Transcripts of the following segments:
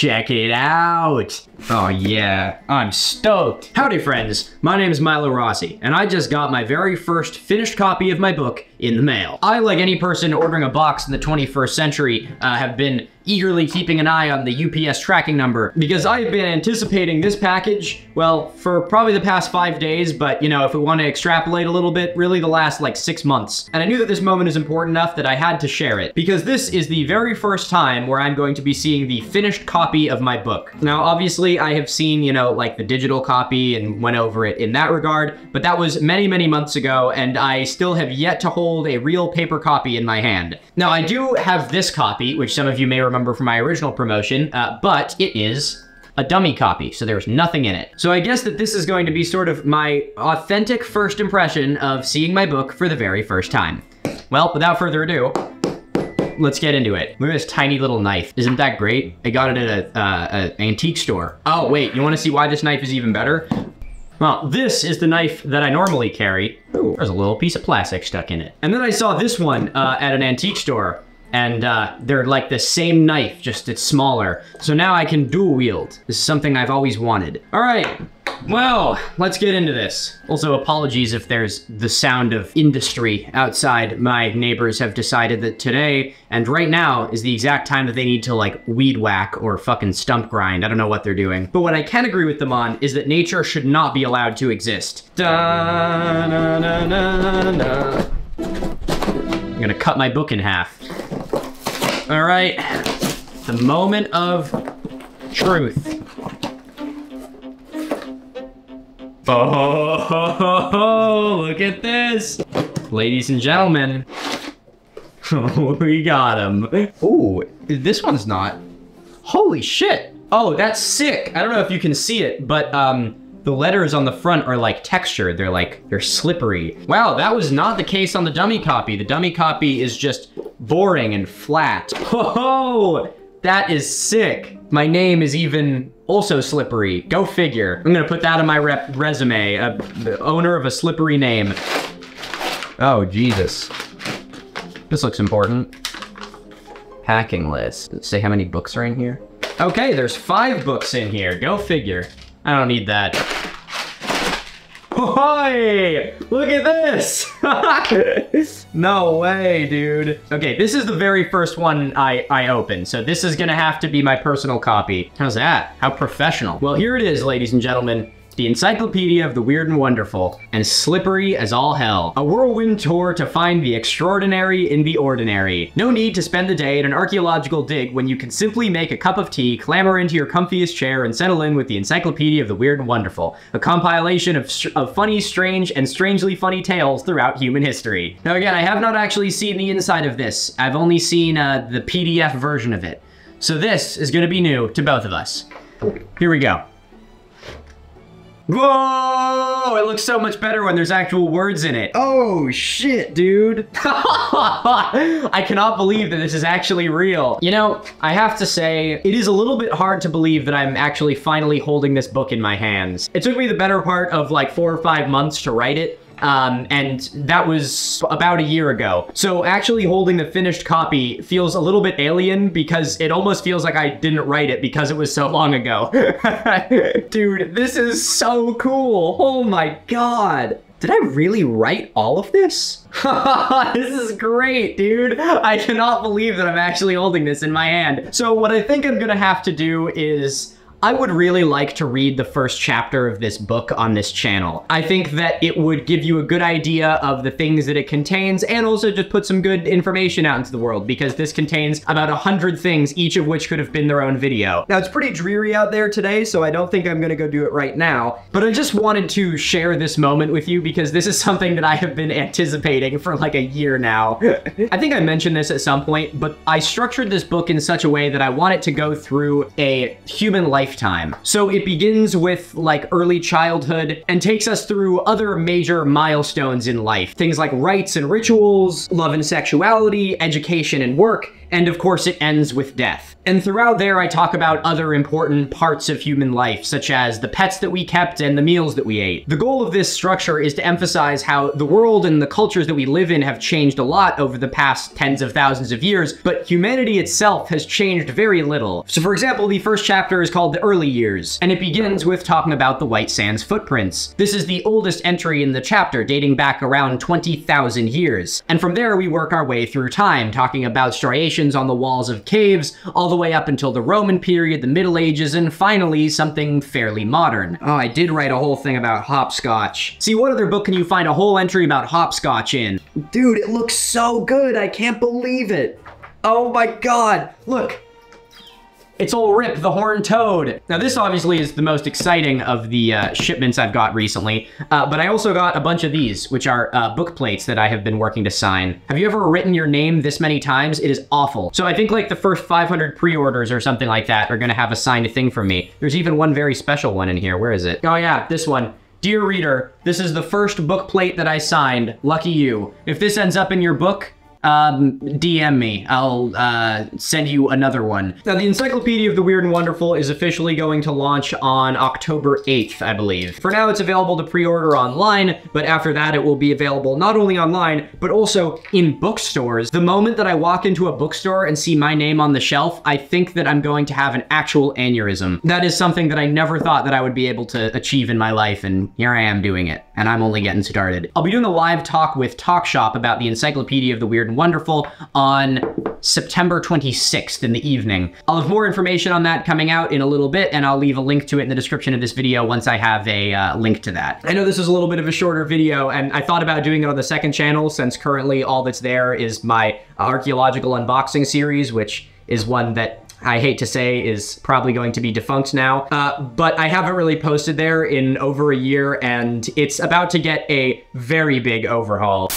Check it out. Oh yeah, I'm stoked. Howdy friends, my name is Milo Rossi, and I just got my very first finished copy of my book in the mail. I, like any person ordering a box in the 21st century, have been eagerly keeping an eye on the UPS tracking number because I've been anticipating this package, well, for probably the past 5 days, but you know, if we want to extrapolate a little bit, really the last like 6 months. And I knew that this moment is important enough that I had to share it because this is the very first time where I'm going to be seeing the finished copy of my book. Now, obviously I have seen, you know, like the digital copy and went over it in that regard, but that was many, many months ago, and I still have yet to hold a real paper copy in my hand. Now, I do have this copy, which some of you may remember from my original promotion, but it is a dummy copy, so there's nothing in it. So I guess that this is going to be sort of my authentic first impression of seeing my book for the very first time. Well, without further ado, let's get into it. Look at this tiny little knife. Isn't that great? I got it at an antique store. Oh, wait, you wanna see why this knife is even better? Well, this is the knife that I normally carry. Ooh, there's a little piece of plastic stuck in it. And then I saw this one at an antique store, and they're like the same knife, just it's smaller. So now I can dual wield. This is something I've always wanted. All right, well, let's get into this. Also, apologies if there's the sound of industry outside. My neighbors have decided that today and right now is the exact time that they need to like weed whack or fucking stump grind. I don't know what they're doing. But what I can agree with them on is that nature should not be allowed to exist. Da, na, na, na, na. I'm gonna cut my book in half. All right, the moment of truth. Oh, look at this. Ladies and gentlemen, we got him. Ooh, this one's not. Holy shit. Oh, that's sick. I don't know if you can see it, but the letters on the front are like textured. They're slippery. Wow, that was not the case on the dummy copy. The dummy copy is just boring and flat. Whoa, that is sick. My name is even also slippery. Go figure. I'm gonna put that on my resume. The owner of a slippery name. Oh, Jesus. This looks important. Packing list. Does it say how many books are in here? Okay, there's 5 books in here. Go figure. I don't need that. Hey, look at this. No way, dude. Okay, this is the very first one I opened, so this is gonna have to be my personal copy. How's that? How professional. Well, here it is, ladies and gentlemen. The Encyclopedia of the Weird and Wonderful, and slippery as all hell. A whirlwind tour to find the extraordinary in the ordinary. No need to spend the day at an archaeological dig when you can simply make a cup of tea, clamber into your comfiest chair, and settle in with the Encyclopedia of the Weird and Wonderful. A compilation of funny, strange, and strangely funny tales throughout human history. Now again, I have not actually seen the inside of this. I've only seen the PDF version of it. So this is gonna be new to both of us. Here we go. Whoa! It looks so much better when there's actual words in it. Oh, shit, dude. I cannot believe that this is actually real. You know, I have to say, it is a little bit hard to believe that I'm actually finally holding this book in my hands. It took me the better part of like 4 or 5 months to write it. And that was about a year ago. So actually holding the finished copy feels a little bit alien because it almost feels like I didn't write it because it was so long ago. Dude, this is so cool. Oh my God. Did I really write all of this? This is great, dude. I cannot believe that I'm actually holding this in my hand. So what I think I'm gonna have to do is I would really like to read the first chapter of this book on this channel. I think that it would give you a good idea of the things that it contains and also just put some good information out into the world because this contains about 100 things, each of which could have been their own video. Now, it's pretty dreary out there today, so I don't think I'm gonna go do it right now, but I just wanted to share this moment with you because this is something that I have been anticipating for like a year now. I think I mentioned this at some point, but I structured this book in such a way that I want it to go through a human lifetime. So it begins with like early childhood and takes us through other major milestones in life. Things like rites and rituals, love and sexuality, education and work, and of course it ends with death. And throughout there I talk about other important parts of human life, such as the pets that we kept and the meals that we ate. The goal of this structure is to emphasize how the world and the cultures that we live in have changed a lot over the past tens of thousands of years, but humanity itself has changed very little. So for example, the first chapter is called The Early Years, and it begins with talking about the White Sands footprints. This is the oldest entry in the chapter, dating back around 20,000 years. And from there we work our way through time, talking about striations on the walls of caves, all the way up until the Roman period, the Middle Ages, and finally something fairly modern. Oh, I did write a whole thing about hopscotch. See, what other book can you find a whole entry about hopscotch in? Dude, it looks so good, I can't believe it. Oh my god, look. It's old Rip, the Horned Toad. Now this obviously is the most exciting of the shipments I've got recently, but I also got a bunch of these, which are book plates that I have been working to sign. Have you ever written your name this many times? It is awful. So I think like the first 500 pre-orders or something like that are gonna have a signed thing from me. There's even one very special one in here. Where is it? Oh yeah, this one. Dear reader, this is the first book plate that I signed. Lucky you. If this ends up in your book, DM me. I'll send you another one. Now, the Encyclopedia of the Weird and Wonderful is officially going to launch on October 8th, I believe. For now, it's available to pre-order online, but after that, it will be available not only online, but also in bookstores. The moment that I walk into a bookstore and see my name on the shelf, I think that I'm going to have an actual aneurysm. That is something that I never thought that I would be able to achieve in my life, and here I am doing it, and I'm only getting started. I'll be doing a live talk with TalkShop about the Encyclopedia of the Weird and Wonderful on September 26th in the evening. I'll have more information on that coming out in a little bit, and I'll leave a link to it in the description of this video once I have a link to that. I know this is a little bit of a shorter video, and I thought about doing it on the second channel since currently all that's there is my archaeological unboxing series, which is one that I hate to say is probably going to be defunct now, but I haven't really posted there in over a year, and it's about to get a very big overhaul.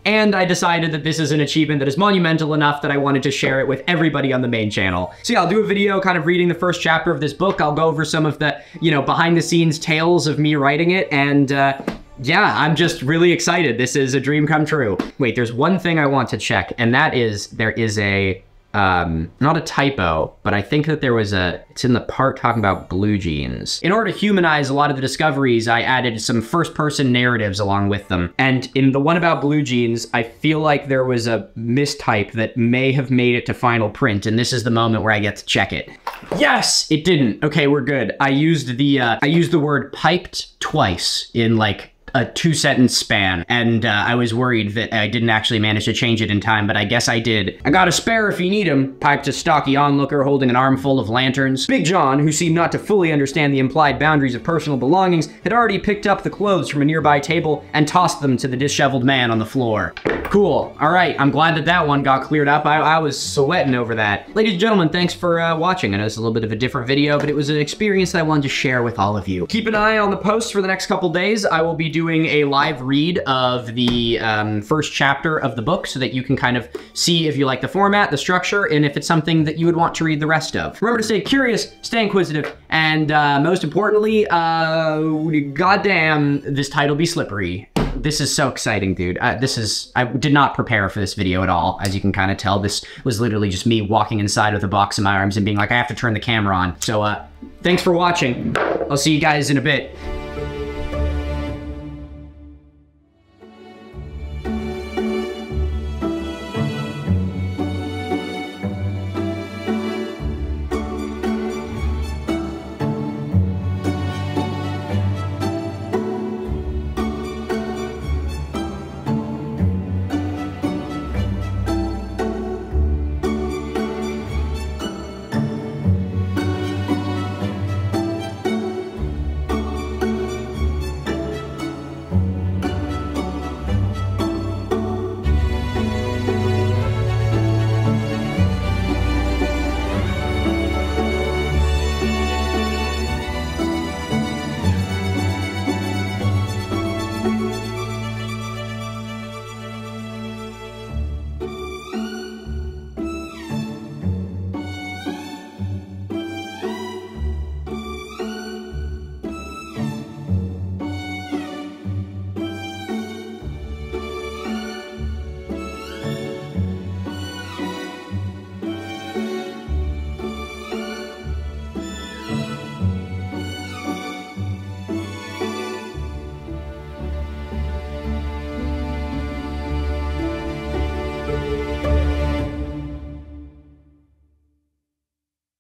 And I decided that this is an achievement that is monumental enough that I wanted to share it with everybody on the main channel. So yeah, I'll do a video kind of reading the first chapter of this book. I'll go over some of the, you know, behind the scenes tales of me writing it, and yeah, I'm just really excited. This is a dream come true. Wait, there's one thing I want to check, and that is there is a not a typo, but I think that there was it's in the part talking about blue jeans. In order to humanize a lot of the discoveries, I added some first-person narratives along with them. And in the one about blue jeans, I feel like there was a mistype that may have made it to final print, and this is the moment where I get to check it. Yes! It didn't. Okay, we're good. I used the word piped twice in like a 2-sentence span, and I was worried that I didn't actually manage to change it in time, but I guess I did. I got a spare if you need him, piped a stocky onlooker holding an armful of lanterns. Big John, who seemed not to fully understand the implied boundaries of personal belongings, had already picked up the clothes from a nearby table and tossed them to the disheveled man on the floor. Cool. All right, I'm glad that that one got cleared up. I was sweating over that. Ladies and gentlemen, thanks for watching. I know it's a little bit of a different video, but it was an experience that I wanted to share with all of you. Keep an eye on the posts for the next couple days. I will be doing a live read of the first chapter of the book so that you can kind of see if you like the format, the structure, and if it's something that you would want to read the rest of. Remember to stay curious, stay inquisitive, and most importantly, goddamn, this title be slippery. This is so exciting, dude. I did not prepare for this video at all. As you can kind of tell, this was literally just me walking inside with a box in my arms and being like, I have to turn the camera on. So, thanks for watching. I'll see you guys in a bit.